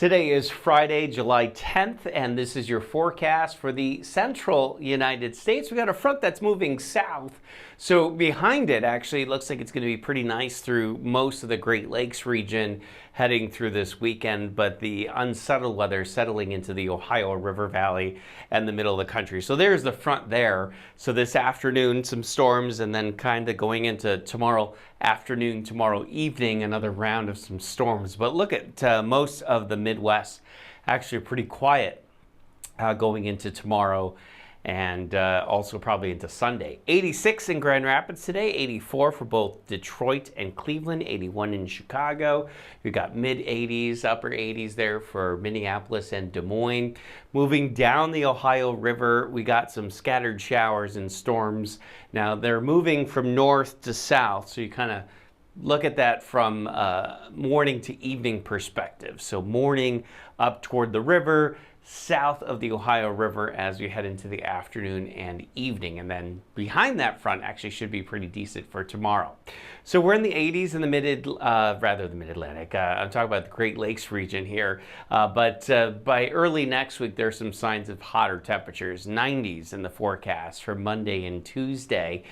Today is Friday, July 10th, and this is your forecast for the central United States. We got a front that's moving south. So behind it, actually, it looks like it's going to be pretty nice through most of the Great Lakes region heading through this weekend, but the unsettled weather settling into the Ohio River Valley and the middle of the country. So there's the front there. So this afternoon, some storms, and then kind of going into tomorrow afternoon, tomorrow evening, another round of some storms. But look at most of the Midwest, actually pretty quiet going into tomorrow and also probably into Sunday. 86 in Grand Rapids today, 84 for both Detroit and Cleveland, 81 in Chicago. We've got mid-80s, upper 80s there for Minneapolis and Des Moines. Moving down the Ohio River, we got some scattered showers and storms. Now they're moving from north to south, so you kind of look at that from morning to evening perspective. So morning up toward the river, south of the Ohio River as we head into the afternoon and evening. And then behind that front actually should be pretty decent for tomorrow. So we're in the 80s in the mid-Atlantic. I'm talking about the Great Lakes region here. But by early next week, there's some signs of hotter temperatures. 90s in the forecast for Monday and Tuesday.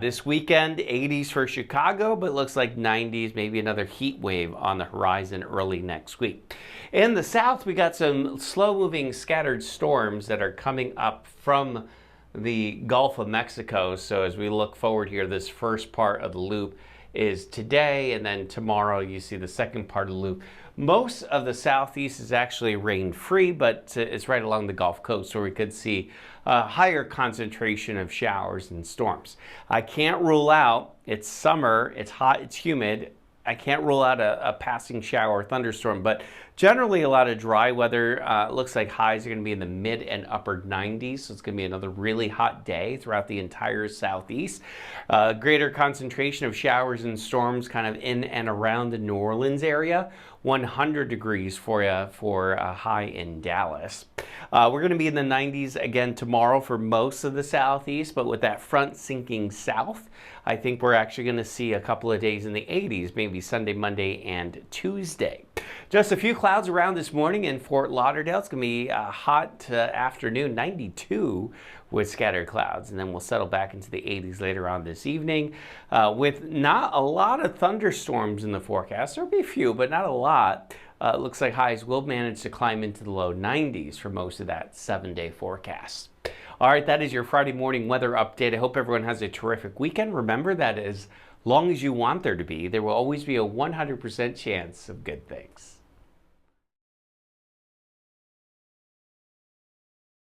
This weekend, 80s for Chicago, but it looks like 90s, maybe another heat wave on the horizon early next week. In the south, we got some slow-moving scattered storms that are coming up from the Gulf of Mexico. So as we look forward here, this first part of the loop is today, and then tomorrow you see the second part of the loop. Most of the southeast is actually rain-free, but it's right along the Gulf Coast, where we could see a higher concentration of showers and storms. I can't rule out, it's summer, it's hot, it's humid. I can't rule out a passing shower or thunderstorm, but generally a lot of dry weather. Looks like highs are going to be in the mid and upper 90s, so it's going to be another really hot day throughout the entire southeast. Greater concentration of showers and storms kind of in and around the New Orleans area. 100 degrees for you for a high in Dallas. We're going to be in the 90s again tomorrow for most of the southeast, but with that front sinking south, I think we're actually going to see a couple of days in the 80s, maybe Sunday, Monday, and Tuesday. Just a few clouds around this morning in Fort Lauderdale. It's going to be a hot afternoon, 92 with scattered clouds, and then we'll settle back into the 80s later on this evening with not a lot of thunderstorms in the forecast. There'll be a few, but not a lot. It looks like highs will manage to climb into the low 90s for most of that 7-day forecast. All right, that is your Friday morning weather update. I hope everyone has a terrific weekend. Remember that as long as you want there to be, there will always be a 100% chance of good things.